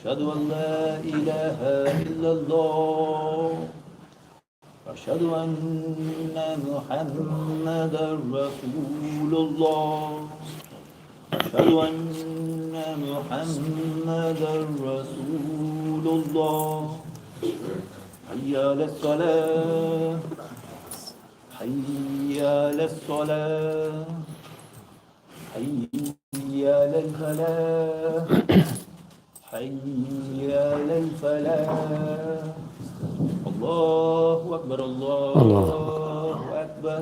أشهد أن لا إله إلا الله أشهد أن محمدا رسول الله أشهد أن محمدا رسول الله حي على الصلاة حي على الصلاة حي على الفلاح حي على الفلاح الله أكبر الله أكبر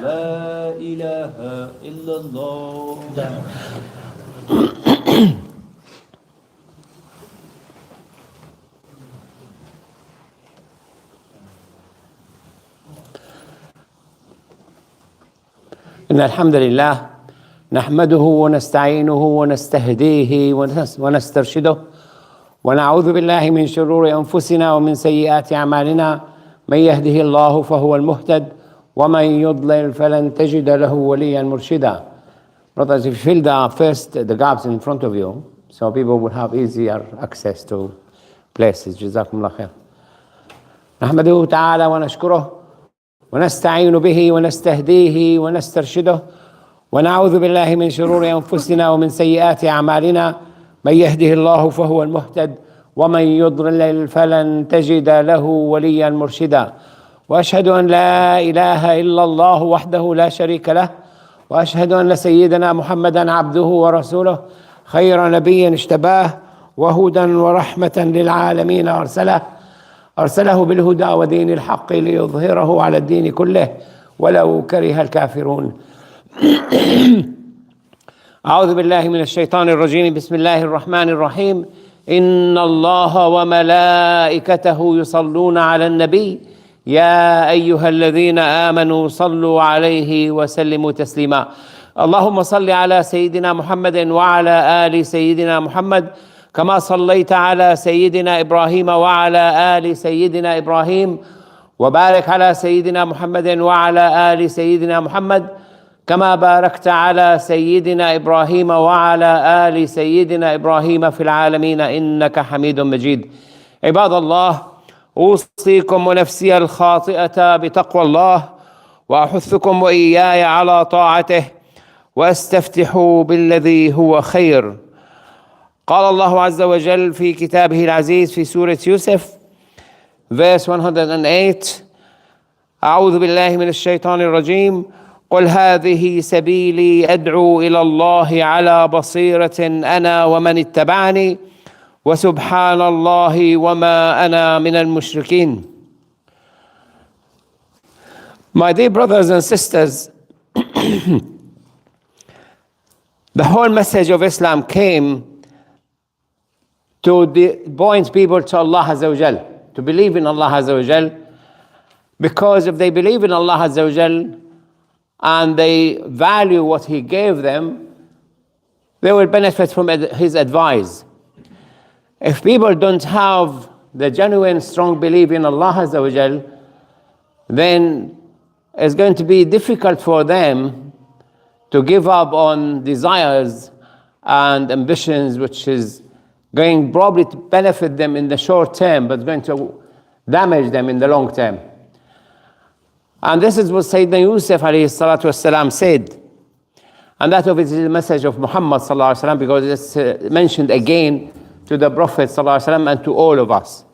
لا إله إلا الله إن الحمد لله نحمده ونستعينه ونستهديه ونسترشده ونعوذ بالله من شرور أنفسنا ومن سيئات أعمالنا من يهده الله فهو المهتد ومن يضلل فلن تجد له وليا مرشدا. Brothers, if you fill the gaps in front of you, so people will have easier access to places. جزاكم الله خير. نحمده تعالى ونشكره ونستعين به ونستهديه ونسترشده ونعوذ بالله من شرور أنفسنا ومن سيئات أعمالنا من يهده الله فهو المهتد ومن يضلل فلن تجد له وليا مرشدا. وأشهد أن لا إله إلا الله وحده لا شريك له وأشهد أن سيدنا محمدا عبده ورسوله خير نبي اشتباه وهدى ورحمة للعالمين أرسله بالهدى ودين الحق ليظهره على الدين كله ولو كره الكافرون. أعوذ بالله من الشيطان الرجيم. بسم الله الرحمن الرحيم. إن الله وملائكته يصلون على النبي يا أيها الذين آمنوا صلوا عليه وسلموا تسليما. اللهم صل على سيدنا محمد وعلى آل سيدنا محمد كما صليت على سيدنا إبراهيم وعلى آل سيدنا إبراهيم وبارك على سيدنا محمد وعلى آل سيدنا محمد كما باركت على سيدنا إبراهيم وعلى آل سيدنا إبراهيم في العالمين إنك حميد مجيد. عباد الله، أوصيكم ونفسي الخاطئة بتقوى الله وأحثكم وإياي على طاعته واستفتح بالذي هو خير. قال الله عز وجل في كتابه العزيز في سورة يوسف verse 108 أعوذ بالله من الشيطان الرجيم قل هذه سبيلي أدعو إلى الله على بصيرة أنا ومن اتبعني وسبحان الله وما أنا من المشركين. My dear brothers and sisters, the whole message of Islam came to point people to Allah Azza wa Jal, to believe in Allah Azza wa Jal, because if they believe in Allah Azza wa Jal and they value what He gave them, they will benefit from His advice. If people don't have the genuine strong belief in Allah Azza wa Jal, then it's going to be difficult for them to give up on desires and ambitions, which is going probably to benefit them in the short term, but going to damage them in the long term. And this is what Sayyidina Yusuf alayhi salatu wasalam said. And that of it is the message of Muhammad sallallahu alaihi wasallam, because it's mentioned again to the Prophet sallallahu alaihi wasallam and to all of us.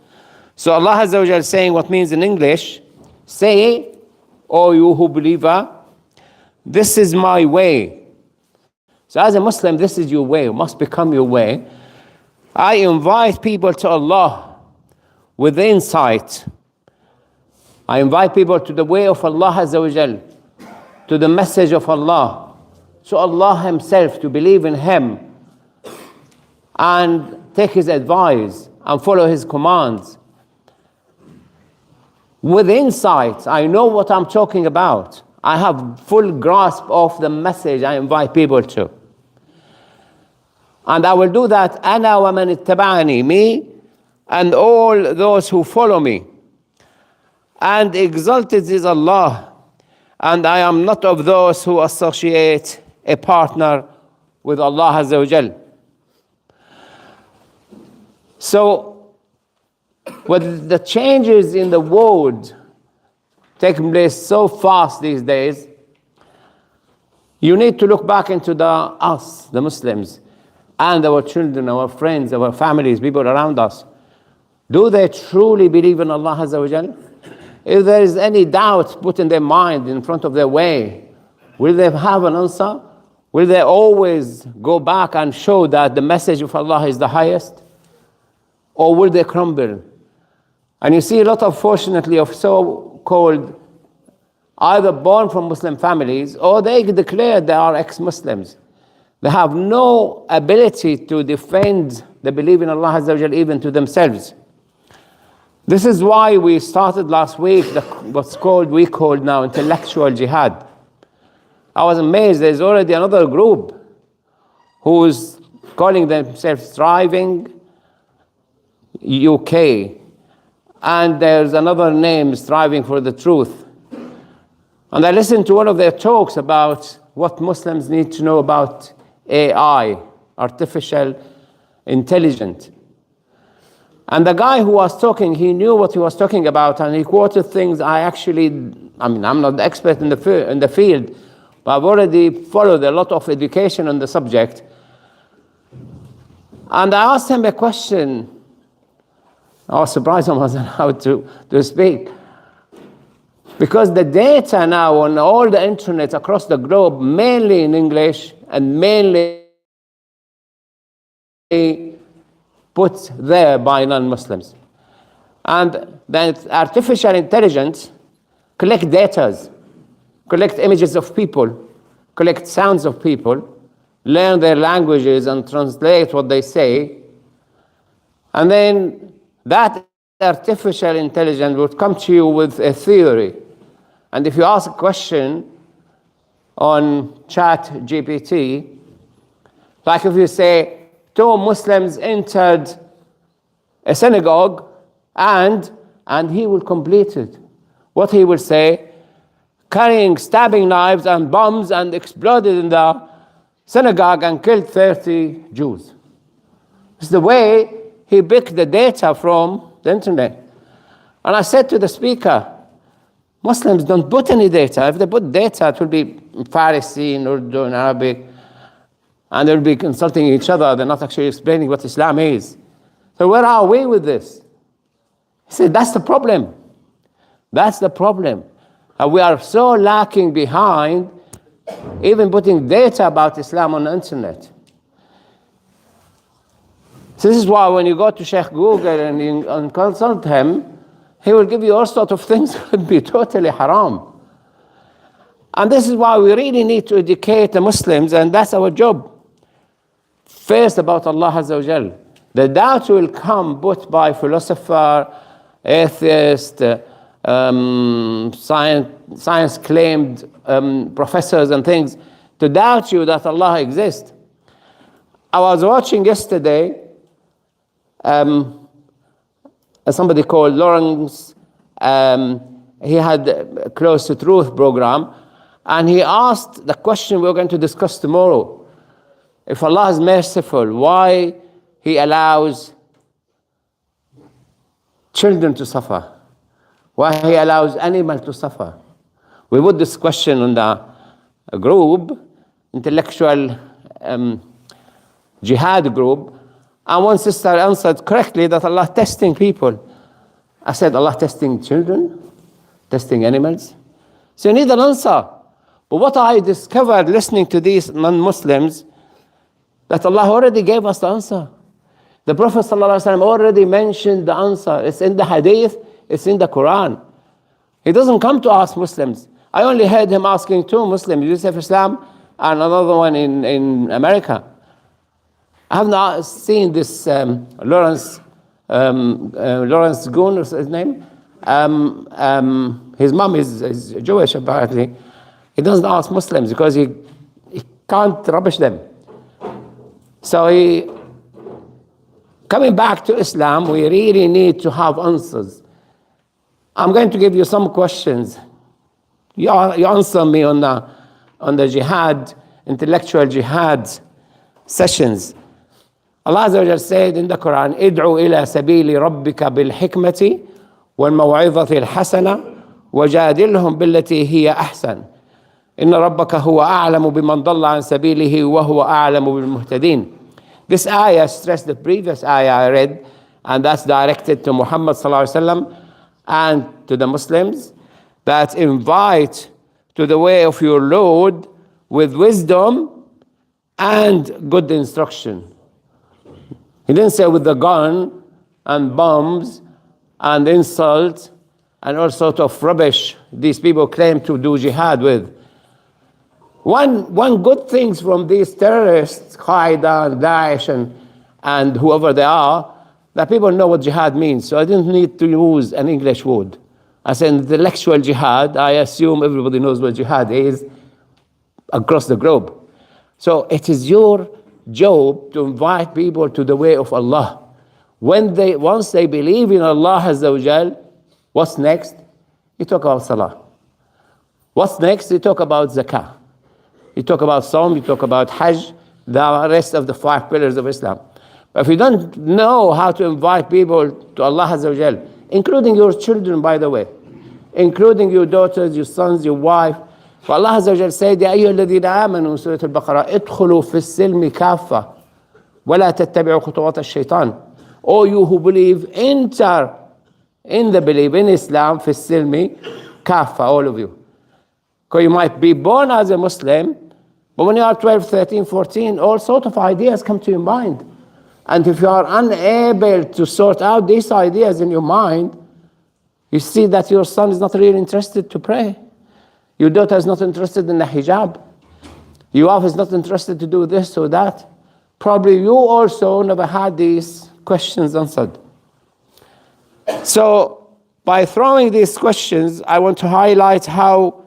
So Allah Azza wa Jalla is saying what means in English, say, O you who believer, this is my way. So as a Muslim, this is your way, it must become your way. I invite people to Allah with insight. I invite people to the way of Allah Azza wa Jal, to the message of Allah, to Allah Himself, to believe in Him and take His advice and follow His commands. With insight, I know what I'm talking about. I have full grasp of the message I invite people to. And I will do that, أنا ومن اتبعني, me and all those who follow me. And exalted is Allah, and I am not of those who associate a partner with Allah Azza wa Jal. So, with the changes in the world taking place so fast these days, you need to look back into us, the Muslims, and our children, our friends, our families, people around us. Do they truly believe in Allah Azza wa Jal? If there is any doubt put in their mind, in front of their way, will they have an answer? Will they always go back and show that the message of Allah is the highest? Or will they crumble? And you see a lot, fortunately, of so-called either born from Muslim families or they declare they are ex-Muslims. They have no ability to defend the belief in Allah Azza wa Jal even to themselves. This is why we started last week we call now intellectual jihad. I was amazed, there's already another group who's calling themselves Thriving UK, and there's another name, Striving for the Truth. And I listened to one of their talks about what Muslims need to know about AI, artificial intelligence. And the guy who was talking, he knew what he was talking about, and he quoted things I'm not the expert in the field, but I've already followed a lot of education on the subject. And I asked him a question. I was surprised I wasn't allowed to speak. Because the data now on all the internet across the globe, mainly in English and mainly put there by non-Muslims. And then artificial intelligence collect data, collect images of people, collect sounds of people, learn their languages and translate what they say. And then that artificial intelligence would come to you with a theory. And if you ask a question on Chat GPT, like if you say, 2 Muslims entered a synagogue, and he will complete it. What he will say, carrying stabbing knives and bombs and exploded in the synagogue and killed 30 Jews. It's the way he picked the data from the internet. And I said to the speaker, Muslims don't put any data. If they put data, it will be Farsi, in Urdu, in Arabic, and they'll be consulting each other. They're not actually explaining what Islam is. So where are we with this? He said, that's the problem. That's the problem. And we are so lacking behind even putting data about Islam on the internet. So this is why when you go to Sheikh Google and consult him, he will give you all sorts of things that would be totally haram. And this is why we really need to educate the Muslims, and that's our job. First, about Allah Azza wa Jal. The doubt will come both by philosopher, atheist, science-claimed professors and things, to doubt you that Allah exists. I was watching yesterday somebody called Lawrence, he had a Close to Truth program, and he asked the question we're going to discuss tomorrow. If Allah is merciful, why He allows children to suffer? Why He allows animals to suffer? We put this question on the group, intellectual jihad group, and one sister answered correctly that Allah testing people. I said, Allah testing children? Testing animals? So you need an answer. But what I discovered listening to these non-Muslims, that Allah already gave us the answer. The Prophet ﷺ already mentioned the answer. It's in the hadith, it's in the Quran. He doesn't come to ask Muslims. I only heard him asking 2 Muslims, Yusuf Islam and another one in America. I have not seen this Lawrence Goon, is his name? His mom is Jewish, apparently. He doesn't ask Muslims because he can't rubbish them. So coming back to Islam, we really need to have answers. I'm going to give you some questions. You answer me on the jihad, intellectual jihad sessions. Allah Azza wa Jal said in the Quran, ادعو إلى سبيل ربك بالحكمة والموعظة الحسنة وجادلهم بالتي هي أحسن إن ربك هو أعلم بمن ضل عن سبيله وهو أعلم بالمهتدين. This ayah stressed the previous ayah I read, and that's directed to Muhammad sallallahu alaihi wasallam and to the Muslims, that invite to the way of your Lord with wisdom and good instruction. He didn't say with the gun and bombs and insult and all sort of rubbish these people claim to do jihad with. One good thing from these terrorists, Qaeda and Daesh and whoever they are, that people know what jihad means. So I didn't need to use an English word. I said intellectual jihad, I assume everybody knows what jihad is across the globe. So it is your job to invite people to the way of Allah. Once they believe in Allah Azza wa Jal, what's next? You talk about Salah. What's next? You talk about Zakah. You talk about Sawm, you talk about Hajj, the rest of the 5 pillars of Islam. But if you don't know how to invite people to Allah Azza wa Jal, including your children, by the way, including your daughters, your sons, your wife, فالله عز وجل said يا أيها الذين آمنوا سورة البقرة ادخلوا في السلم كافة ولا تتبعوا خطوات الشيطان. All you who believe, enter in the belief in Islam في السلم كافة, all of you. Because you might be born as a Muslim, but when you are 12, 13, 14, all sort of ideas come to your mind. And if you are unable to sort out these ideas in your mind, you see that your son is not really interested to pray. Your daughter is not interested in the hijab. Your wife is not interested to do this or that. Probably you also never had these questions answered. So by throwing these questions, I want to highlight how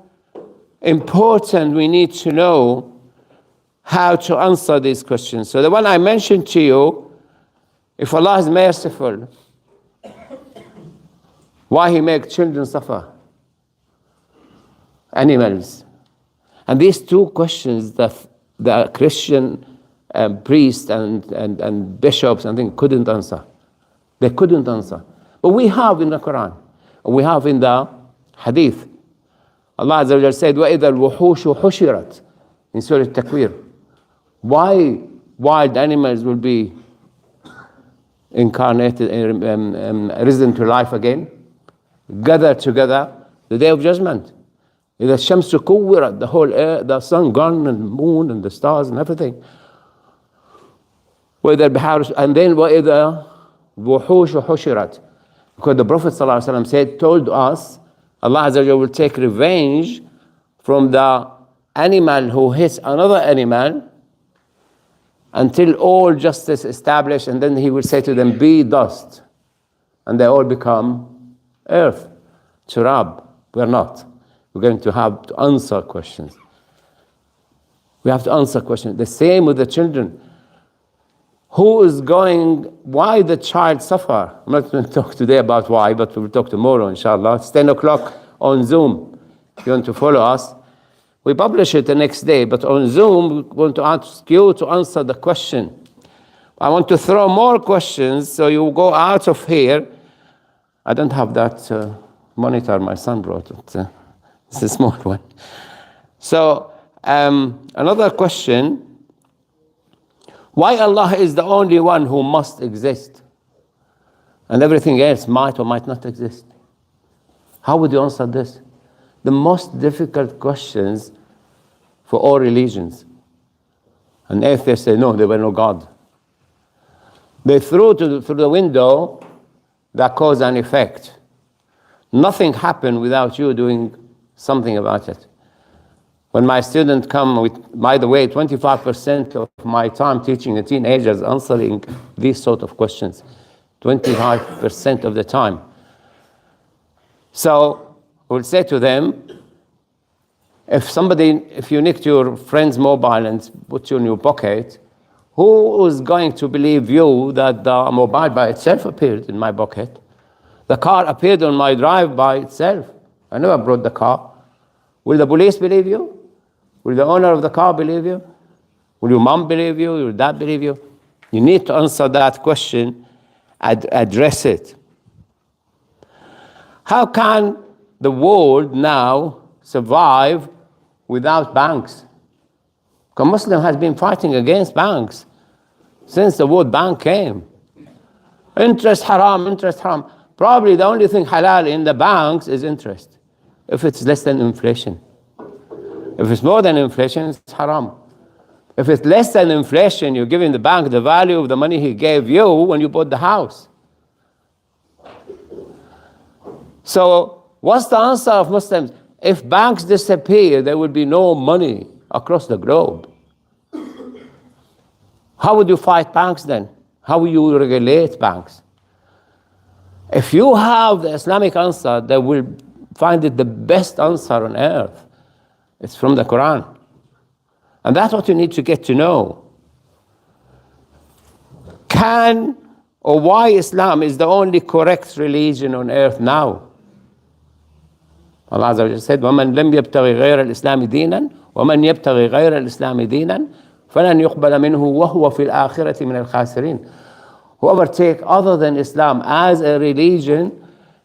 important we need to know how to answer these questions. So the one I mentioned to you, if Allah is merciful, why He make children suffer? Animals. And these 2 questions that the Christian priests and bishops and things couldn't answer. They couldn't answer. But we have in the Quran, we have in the Hadith. Allah Azza wa Jalla said, وَإِذَا الْوُحُوشُ حُشِرَتْ in Surah Takwir. Why wild animals will be incarnated, risen to life again, gathered together the Day of Judgment. إذا الشمس كورت, the whole earth, the sun gone and the moon and the stars and everything. وإذا البحار, and then وإذا الوحوش حشرت. Because the Prophet ﷺ told us, Allah Azza wa Jalla will take revenge from the animal who hits another animal until all justice established, and then He will say to them, be dust. And they all become earth, turab. We're not. We're going to have to answer questions. We have to answer questions. The same with the children. Why the child suffer? I'm not going to talk today about why, but we'll talk tomorrow, inshallah. It's 10 o'clock on Zoom. If you want to follow us, we publish it the next day, but on Zoom, we want to ask you to answer the question. I want to throw more questions, so you go out of here. I don't have that monitor my son brought it. It's a small one. So, another question. Why Allah is the only one who must exist and everything else might or might not exist? How would you answer this? The most difficult questions for all religions. And atheists say, no, there were no God. They threw through the window the cause and effect. Nothing happened without you doing something about it. When my students come with, by the way, 25% of my time teaching the teenagers answering these sort of questions, 25% of the time. So we'll say to them, if you nicked your friend's mobile and put you in your pocket, who is going to believe you that the mobile by itself appeared in my pocket? The car appeared on my drive by itself. I never brought the car. Will the police believe you? Will the owner of the car believe you? Will your mom believe you? Your dad believe you? You need to answer that question and address it. How can the world now survive without banks? Because Muslim has been fighting against banks since the word bank came. Interest haram, interest haram. Probably the only thing halal in the banks is interest, if it's less than inflation. If it's more than inflation, it's haram. If it's less than inflation, you're giving the bank the value of the money he gave you when you bought the house. So what's the answer of Muslims? If banks disappear, there will be no money across the globe. How would you fight banks then? How will you regulate banks? If you have the Islamic answer, they will find it the best answer on earth. It's from the Quran. And that's what you need to get to know. Can or why Islam is the only correct religion on earth now? Allah Azza wa Jalla said, وَمَنْ لَمْ يَبْتَغِ غَيْرَ الْإِسْلَامِ دِينًا وَمَنْ يَبْتَغِ غَيْرَ الْإِسْلَامِ دِينًا فَلَنْ يُقْبَلَ مِنْهُ وَهُوَ فِي الْآخِرَةِ مِنَ الْخَاسِرِينَ. Whoever take other than Islam as a religion,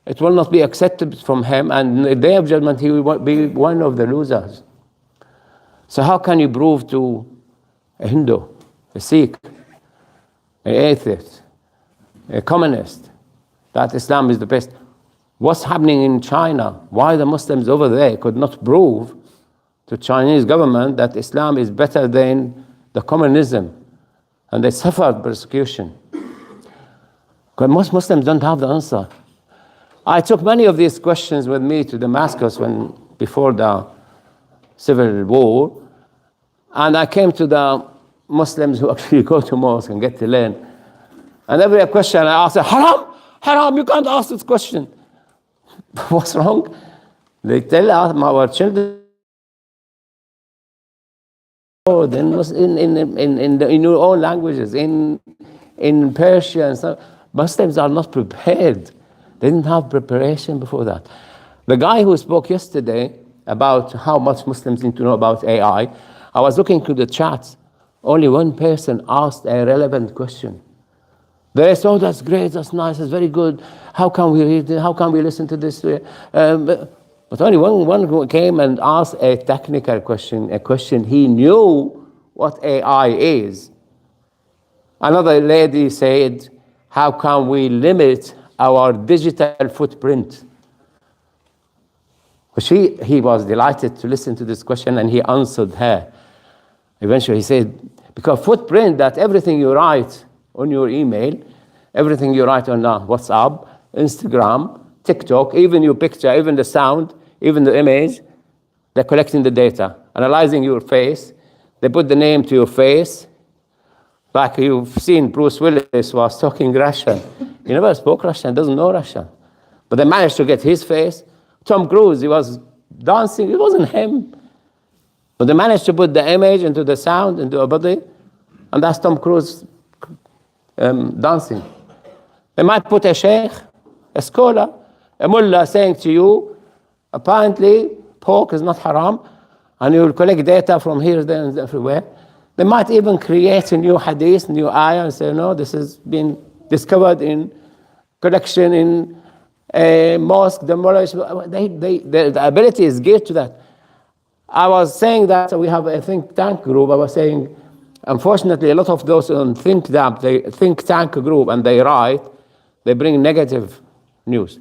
it will not be accepted from him, and in the Day of Judgment he will be one of the losers. So how can you prove to a Hindu, a Sikh, an atheist, a communist, that Islam is the best? What's happening in China? Why the Muslims over there could not prove to Chinese government that Islam is better than the communism, and they suffered persecution? Because most Muslims don't have the answer. I took many of these questions with me to Damascus before the civil war, and I came to the Muslims who actually go to mosque and get to learn. And every question I asked, haram, haram, you can't ask this question. What's wrong? They tell us, our children, in your own languages, in Persian, so Muslims are not prepared. They didn't have preparation before that. The guy who spoke yesterday about how much Muslims need to know about AI, I was looking through the chats. Only one person asked a relevant question. The rest, oh, that's great, that's nice, that's very good. How can we read it? How can we listen to this? But only one who came and asked a technical question, a question he knew what AI is. Another lady said, how can we limit our digital footprint? He was delighted to listen to this question, and he answered her. Eventually he said, because footprint, that everything you write on your email, everything you write on WhatsApp, Instagram, TikTok, even your picture, even the sound, even the image, they're collecting the data, analyzing your face. They put the name to your face. Like you've seen Bruce Willis was talking Russian. He never spoke Russian, doesn't know Russian. But they managed to get his face. Tom Cruise, he was dancing, it wasn't him. But they managed to put the image into the sound, into a body, and that's Tom Cruise dancing. They might put a sheikh, a scholar, a mullah saying to you, apparently pork is not haram, and you will collect data from here, there, and everywhere. They might even create a new hadith, new ayah, and say, no, this has been discovered in collection in a mosque, demolished. The ability is geared to that. I was saying that we have a think tank group. I was saying, unfortunately, a lot of those on think tank group, and they write, they bring negative news.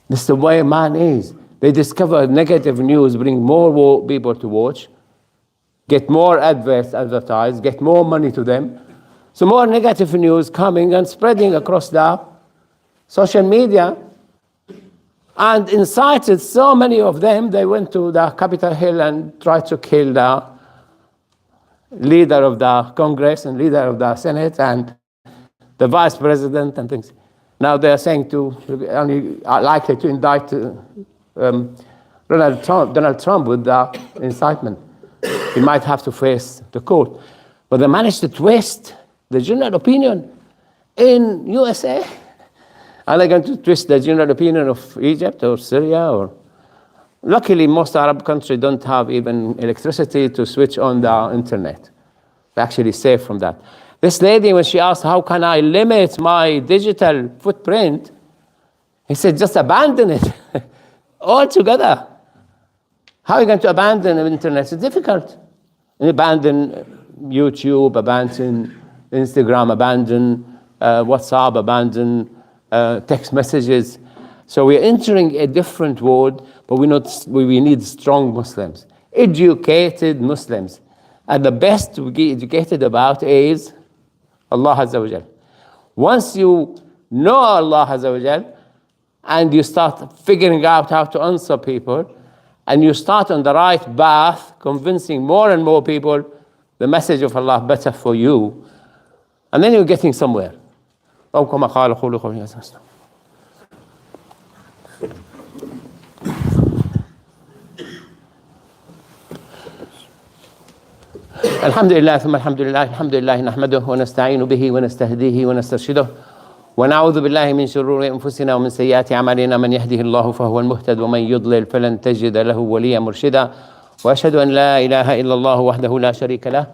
This is the way man is. They discover negative news, bring more people to watch, get more advertised, get more money to them. So more negative news coming and spreading across the social media, and incited so many of them, they went to the Capitol Hill and tried to kill the leader of the Congress and leader of the Senate and the vice president and things. Now they are saying only likely to indict Donald Trump with the incitement. He might have to face the court. But they managed to twist the general opinion in USA. Are they going to twist the general opinion of Egypt or Syria? Or luckily, most Arab countries don't have even electricity to switch on the internet. They're actually safe from that. This lady, when she asked, how can I limit my digital footprint? He said, just abandon it altogether. How are you going to abandon the internet? It's difficult. And abandon YouTube, abandon Instagram, abandon WhatsApp, abandon text messages. So we're entering a different world, but we need strong Muslims, educated Muslims. And the best to get educated about is Allah Azza wa Jal. Once you know Allah Azza wa Jal, and you start figuring out how to answer people, and you start on the right path, convincing more and more people the message of Allah better for you, and then you're getting somewhere. أو كما قال قولوا قولي أساسا. الحمد لله ثم الحمد لله الحمد لله نحمده ونستعين به ونستهديه ونسترشده ونعوذ بالله من شرور أنفسنا ومن سيئات أعمالنا من يهده الله فهو المهتد ومن يضلل فلن تجد له وليا مرشدا وأشهد أن لا إله إلا الله وحده لا شريك له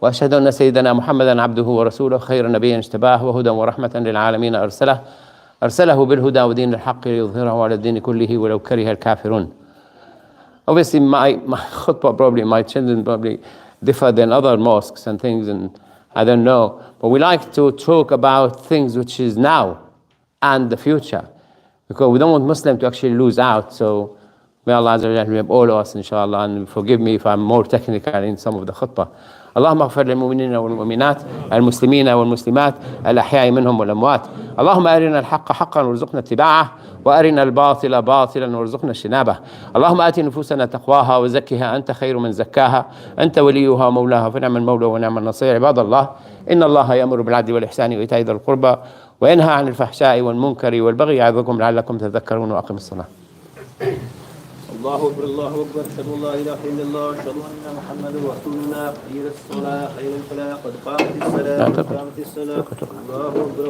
وأشهد أن سيدنا محمدا عبده ورسوله خير نبي اجتباه وهدى ورحمة للعالمين أرسله بالهدى ودين الحق ليظهره على الدين كله ولو كره الكافرون. Obviously my khutbah probably, my children probably differ than other mosques and things, and I don't know, but we like to talk about things which is now and the future, because we don't want Muslims to actually lose out. So may Allah Azza wa Jalla help all of us, inshallah, and forgive me if I'm more technical in some of the khutbah. اللهم اغفر للمؤمنين والمؤمنات المسلمين والمسلمات الأحياء منهم والأموات. اللهم أرنا الحق حقا وارزقنا اتباعه وأرنا الباطل باطلا وارزقنا اجتنابه. اللهم آت نفوسنا تقواها وزكها أنت خير من زكاها أنت وليها ومولاها فنعم المولى ونعم النصير. عباد الله إن الله يأمر بالعدل والإحسان وإيتاء ذي القربى وينهى عن الفحشاء والمنكر والبغي يعظكم لعلكم تذكرون وأقم الصلاة. الله أكبر الله أكبر أشهد أن لا إله إلا الله أشهد أن محمدا رسول الله. حي على الصلاة حي على الفلاح قد قامت الصلاة قد قامت الصلاة. الله أكبر.